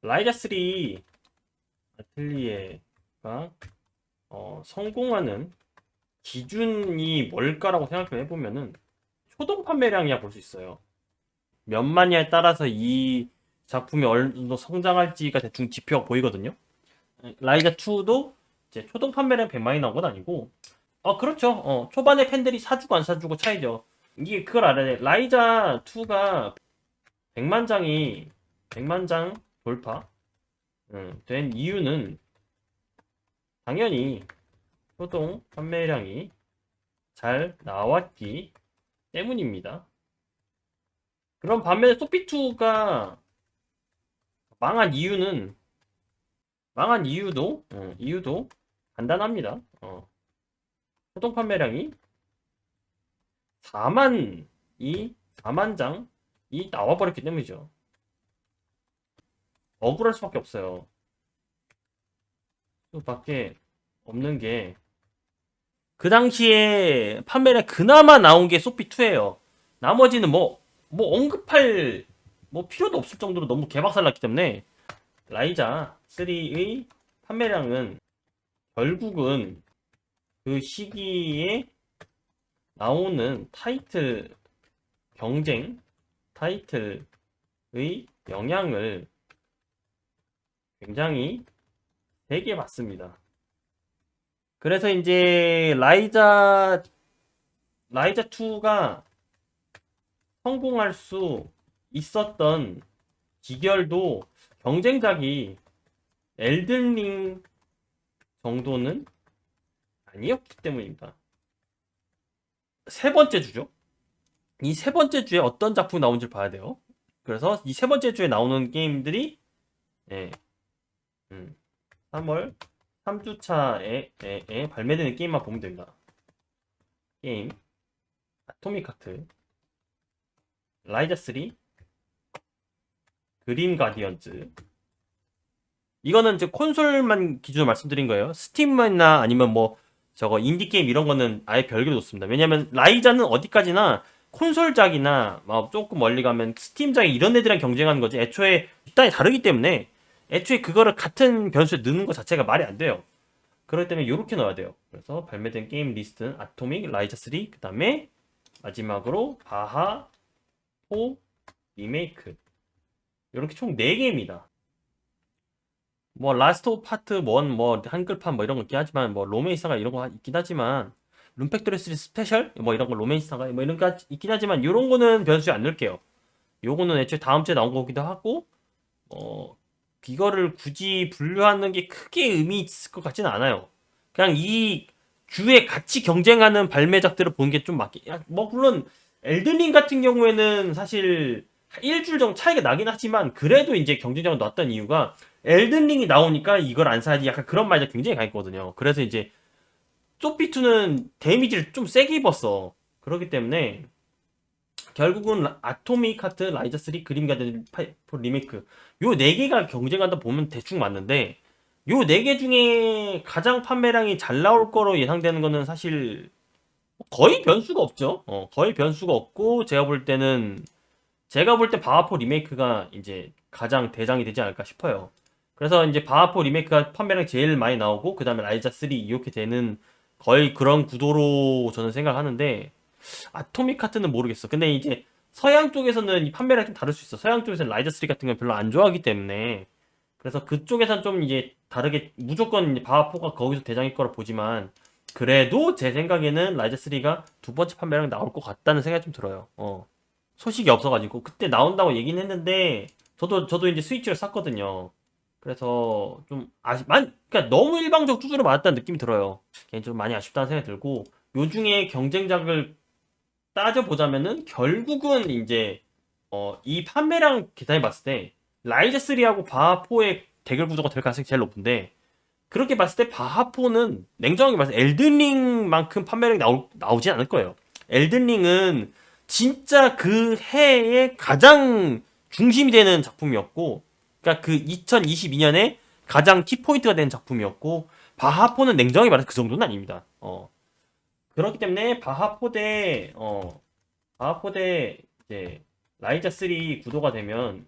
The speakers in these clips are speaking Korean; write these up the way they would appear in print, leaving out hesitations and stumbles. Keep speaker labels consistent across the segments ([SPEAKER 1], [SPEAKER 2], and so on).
[SPEAKER 1] 라이자 3 아틀리에가 성공하는 기준이 뭘까라고 생각을 해보면은 초동 판매량이야 볼 수 있어요. 몇 만이냐에 따라서 이 작품이 어느 정도 성장할지가 대충 지표가 보이거든요. 라이자 2도 이제 초동 판매량 100만이 나온 건 아니고, 그렇죠. 초반에 팬들이 사주고 안 사주고 차이죠. 이게 그걸 알아야 돼. 라이자 2가 100만 장이 100만 장 돌파 된 이유는 당연히 초동 판매량이 잘 나왔기 때문입니다. 그럼 반면에 소피2가 망한 이유는 망한 이유도 간단합니다. 초동 판매량이 4만 장이 나와버렸기 때문이죠. 억울할 수밖에 없어요. 그 밖에 없는 게 그 당시에 판매량 그나마 나온 게 소피2예요. 나머지는 뭐 언급할 필요도 없을 정도로 너무 개박살 났기 때문에 라이자 3의 판매량은 결국은 그 시기에 나오는 타이틀의 영향을 굉장히 되게 받습니다. 그래서 이제 라이자 2가 성공할 수 있었던 기결도 경쟁작이 엘든링 정도는 아니었기 때문입니다. 세 번째 주죠. 이 세 번째 주에 어떤 작품이 나온지 봐야 돼요. 그래서 이 세 번째 주에 나오는 게임들이 3월 3주차에 발매되는 게임만 보면 됩니다. 게임 아토믹 하트, 라이자 3, 그린 가디언즈. 이거는 이제 콘솔만 기준으로 말씀드린 거예요. 스팀이나 아니면 저거 인디게임 이런 거는 아예 별개로 놓습니다. 왜냐면 라이자는 어디까지나 콘솔작이나 조금 멀리 가면 스팀작이 이런 애들이랑 경쟁하는 거지 애초에 집단이 다르기 때문에 애초에 그거를 같은 변수에 넣는 것 자체가 말이 안 돼요. 그렇기 때문에 이렇게 넣어야 돼요. 그래서 발매된 게임 리스트는 아토믹, 라이자 3, 그 다음에 마지막으로 바하, 포, 리메이크. 이렇게 총 4개입니다. 라스트 오브 파트 1, 한글판 이런 거 있긴 하지만, 로메이사가 이런 거 있긴 하지만, 룸팩토리 3 스페셜? 이런 거 로메이사가, 이런 거 있긴 하지만, 이런 거는 변수에 안 넣을게요. 요거는 애초에 다음 주에 나온 거기도 하고, 이거를 굳이 분류하는 게 크게 의미 있을 것 같지는 않아요. 그냥 이 주에 같이 경쟁하는 발매작들을 보는 게 좀 맞게. 물론 엘든링 같은 경우에는 사실 일주일 정도 차이가 나긴 하지만 그래도 이제 경쟁작을 놨던 이유가 엘든링이 나오니까 이걸 안 사야지 약간 그런 말이 굉장히 강했거든요. 그래서 이제 소피2는 데미지를 좀 세게 입었어. 그렇기 때문에 결국은 아토믹 하트, 라이자 3, 그림 가든 리메이크 요 4개가 경쟁한다 보면 대충 맞는데 요 4개 중에 가장 판매량이 잘 나올 거로 예상되는 거는 사실 거의 변수가 없죠. 거의 변수가 없고 제가 볼 때 바하포 리메이크가 이제 가장 대장이 되지 않을까 싶어요. 그래서 이제 바하포 리메이크가 판매량 제일 많이 나오고 그 다음에 라이자 3 이렇게 되는 거의 그런 구도로 저는 생각하는데 아토믹 하트는 모르겠어. 근데 이제 서양 쪽에서는 이 판매량이 좀 다를 수 있어. 서양 쪽에서는 라이저 3 같은 건 별로 안 좋아하기 때문에 그래서 그쪽에선 좀 이제 다르게 무조건 이제 바하포가 거기서 대장일 거라 보지만 그래도 제 생각에는 라이저 3가 두 번째 판매량 나올 것 같다는 생각이 좀 들어요. 소식이 없어가지고 그때 나온다고 얘기는 했는데 저도 이제 스위치를 샀거든요. 그래서 좀 그러니까 너무 일방적 두드려 맞았다는 느낌이 들어요. 개인적으로 많이 아쉽다는 생각이 들고 요 중에 경쟁작을 따져보자면은 결국은 이제 이 판매량 계산해 봤을 때 라이즈 3하고 바하4의 대결 구도가 될 가능성이 제일 높은데 그렇게 봤을 때 바하4는 냉정하게 말해서 엘든링만큼 판매량이 나오지 않을 거예요. 엘든링은 진짜 그 해에 가장 중심이 되는 작품이었고 그러니까 그 2022년에 가장 키포인트가 되는 작품이었고 바하4는 냉정하게 말해서 그 정도는 아닙니다. 그렇기 때문에 바하포대 이제 라이자 3 구도가 되면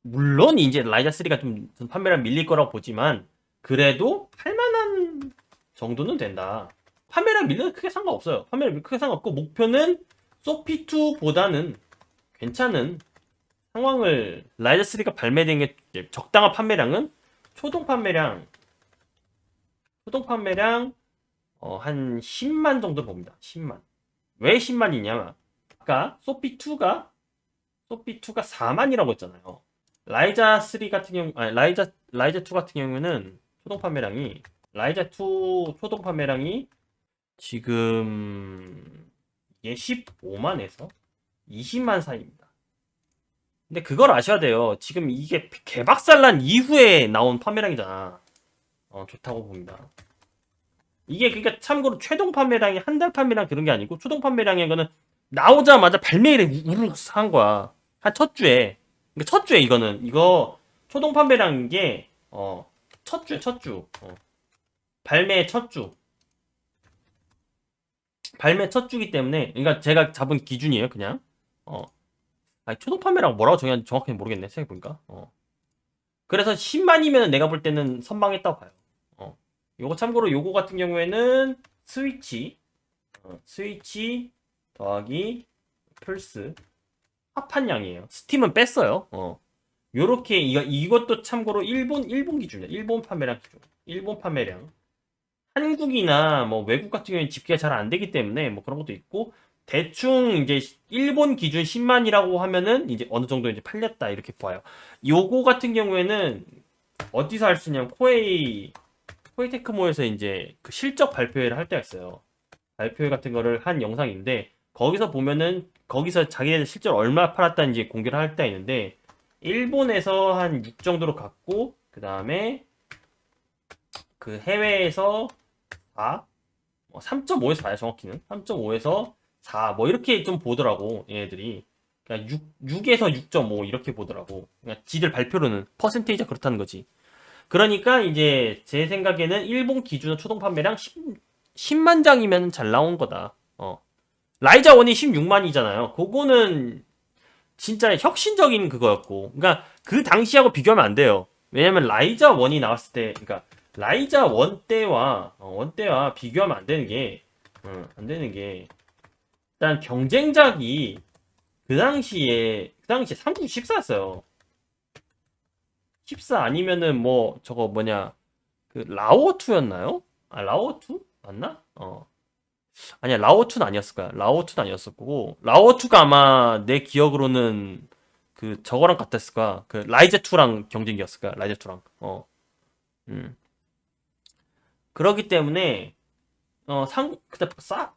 [SPEAKER 1] 물론 이제 라이자 3가 좀 판매량 밀릴 거라고 보지만 그래도 할만한 정도는 된다. 판매량 밀리는 크게 상관없어요. 판매량 크게 상관없고 목표는 소피 2보다는 괜찮은 상황을 라이자 3가 발매된 게 적당한 판매량은 초동 판매량 한 10만 정도 봅니다. 10만. 왜 10만이냐? 아까 소피2가 4만이라고 했잖아요. 라이자 3 같은 경우, 아니, 라이자 2 같은 경우는 초동 판매량이, 라이자 2 초동 판매량이 지금 이게 15만에서 20만 사이입니다. 근데 그걸 아셔야 돼요. 지금 이게 개박살난 이후에 나온 판매량이잖아. 좋다고 봅니다. 이게 그러니까 참고로 최종 판매량이 한 달 판매량 그런 게 아니고 초동 판매량인 거는 나오자마자 발매일에 우르르 한 거야. 한 첫 주에. 그러니까 첫 주에 이거 초동 판매량인 게 첫 주. 발매 첫 주. 발매 첫 주기 때문에 그러니까 제가 잡은 기준이에요, 그냥. 아니, 초동 판매량 뭐라고 정했는지 정확히 모르겠네. 생각해 보니까. 그래서 10만이면 내가 볼 때는 선방했다고 봐요. 요거 참고로 요거 같은 경우에는 스위치 더하기 플스 합한 양이에요. 스팀은 뺐어요. 요렇게 이것도 참고로 일본 기준이야. 일본 판매량 기준. 일본 판매량. 한국이나 뭐 외국 같은 경우에는 집계가 잘 안 되기 때문에 뭐 그런 것도 있고 대충 이제 일본 기준 10만이라고 하면은 이제 어느 정도 이제 팔렸다 이렇게 봐요. 요거 같은 경우에는 어디서 할 수 있냐면 코에테크모에서 이제 그 실적 발표회를 할 때가 있어요. 발표회 같은 거를 한 영상인데 거기서 보면은 거기서 자기네들 실제로 얼마 팔았다는지 공개를 할 때가 있는데 일본에서 한 6 정도로 갔고 그 다음에 그 해외에서 4, 3.5에서 4야 정확히는 3.5에서 4 뭐 이렇게 좀 보더라고 얘네들이. 그러니까 6에서 6.5 이렇게 보더라고. 그러니까 지들 발표로는 퍼센테이지가 그렇다는 거지. 그러니까 이제 제 생각에는 일본 기준으로 초동 판매량 10만 장이면 잘 나온 거다. 라이자 1이 16만이잖아요. 그거는 진짜 혁신적인 그거였고. 그러니까 그 당시하고 비교하면 안 돼요. 왜냐면 라이자 1이 나왔을 때, 그러니까 라이자 1 때와 비교하면 안 되는 게 일단 경쟁작이 그 당시에 3국 14였어요. 14 아니면은 뭐 저거 뭐냐 그 라오2였나요? 아 라오2? 맞나? 아니야 라오2는 아니었을 거야. 라오2는 아니었을 거고 라오2가 아마 내 기억으로는 그 저거랑 같았을 거야. 그 라이제2랑 경쟁이었을 거야. 라이제2랑 음. 그러기 때문에 그때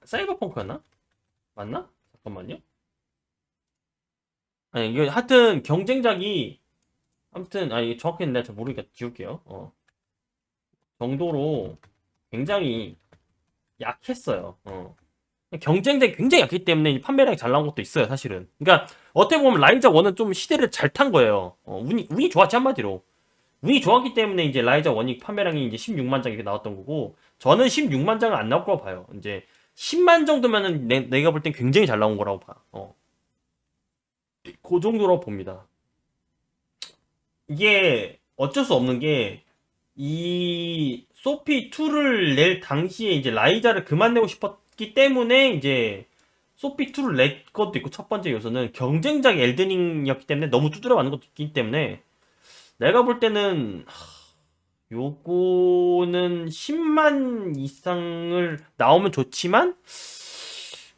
[SPEAKER 1] 사이버펑크였나? 맞나? 잠깐만요. 아니 이게 하여튼 경쟁작이 아무튼 아니 정확히는 내가 잘 모르니까 지울게요. 정도로 굉장히 약했어요. 경쟁력이 굉장히 약기 때문에 판매량이 잘 나온 것도 있어요, 사실은. 그러니까 어떻게 보면 라이자 1은 좀 시대를 잘 탄 거예요. 운이 좋았지 한마디로. 운이 좋았기 때문에 이제 라이자 1이 판매량이 이제 16만 장 이렇게 나왔던 거고 저는 16만 장은 안 나올 거라고 봐요. 이제 10만 정도면은 내가 볼 땐 굉장히 잘 나온 거라고 봐. 그 정도로 봅니다. 이게 어쩔 수 없는 게 이 소피 2를 낼 당시에 이제 라이자를 그만 내고 싶었기 때문에 이제 소피 2를 낼 것도 있고 첫 번째 요소는 경쟁작 엘든링이었기 때문에 너무 두드려 맞는 것도 있기 때문에 내가 볼 때는 요거는 10만 이상을 나오면 좋지만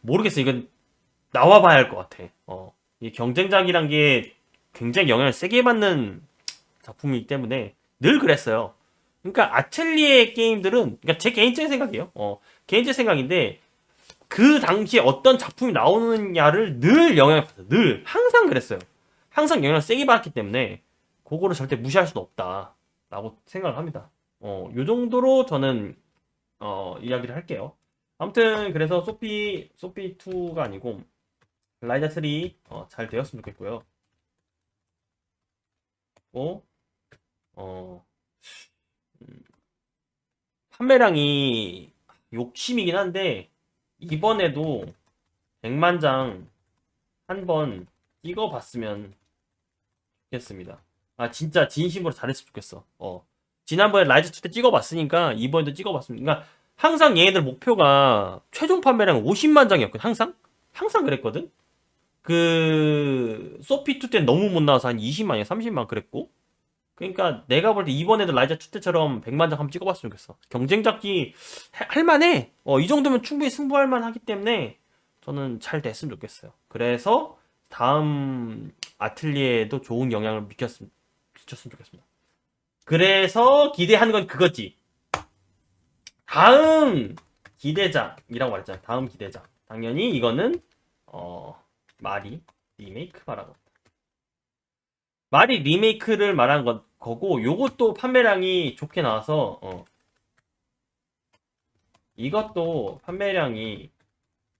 [SPEAKER 1] 모르겠어. 이건 나와봐야 할 것 같아. 이 경쟁작이란 게 굉장히 영향을 세게 받는 작품이기 때문에 늘 그랬어요. 그러니까 아틀리에 게임들은 그러니까 제 개인적인 생각이에요. 개인적 생각인데 그 당시에 어떤 작품이 나오느냐를 늘 영향을 받았어요. 늘 항상 그랬어요. 항상 영향을 세게 받았기 때문에 그거를 절대 무시할 수는 없다라고 생각을 합니다. 요 정도로 저는 이야기를 할게요. 아무튼 그래서 소피 2가 아니고 라이자 3 잘 되었으면 좋겠고요. 판매량이 욕심이긴 한데 이번에도 100만 장 한 번 찍어봤으면 좋겠습니다. 아 진짜 진심으로 잘했으면 좋겠어. 지난번에 라이즈 2때 찍어봤으니까 이번에도 찍어봤습니다. 그러니까 항상 얘네들 목표가 최종 판매량 50만 장이었거든. 항상 그랬거든. 그 소피 2 때는 너무 못 나와서 한 20만이야 30만 그랬고. 그러니까 내가 볼 때 이번에도 라이즈 2 때처럼 100만 장 한번 찍어봤으면 좋겠어. 경쟁 잡기 할만해. 이 정도면 충분히 승부할 만하기 때문에 저는 잘 됐으면 좋겠어요. 그래서 다음 아틀리에도 좋은 영향을 미쳤으면 좋겠습니다. 그래서 기대하는 건 그거지. 다음 기대작이라고 말했잖아. 다음 기대작. 당연히 이거는 마리 리메이크 말하고. 마리 리메이크를 말한 거고 요것도 판매량이 좋게 나와서 이것도 판매량이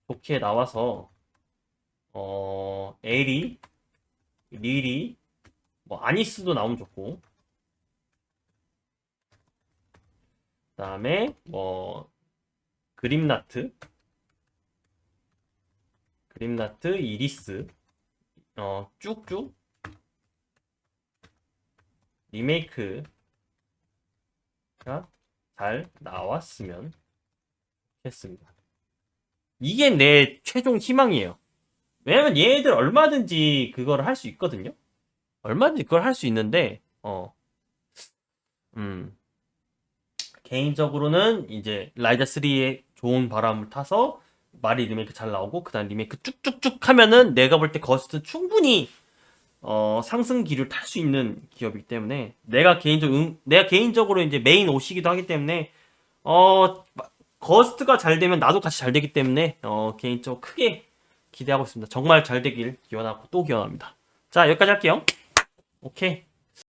[SPEAKER 1] 좋게 나와서 에리, 리리, 뭐 아니스도 나오면 좋고 그다음에 뭐 그림나트, 이리스 쭉쭉 리메이크가 잘 나왔으면 했습니다. 이게 내 최종 희망이에요. 왜냐면 얘네들 얼마든지 그걸 할 수 있거든요. 얼마든지 그걸 할 수 있는데 개인적으로는 이제 라이자 3의 좋은 바람을 타서 마리 리메이크 잘 나오고 그다음 리메이크 쭉쭉쭉 하면은 내가 볼 때 거스트 충분히 상승 기류를 탈 수 있는 기업이기 때문에 내가 개인적으로 이제 메인 옷이기도 하기 때문에 거스트가 잘 되면 나도 같이 잘 되기 때문에 개인적으로 크게 기대하고 있습니다. 정말 잘 되길 기원하고 또 기원합니다. 자, 여기까지 할게요. 오케이.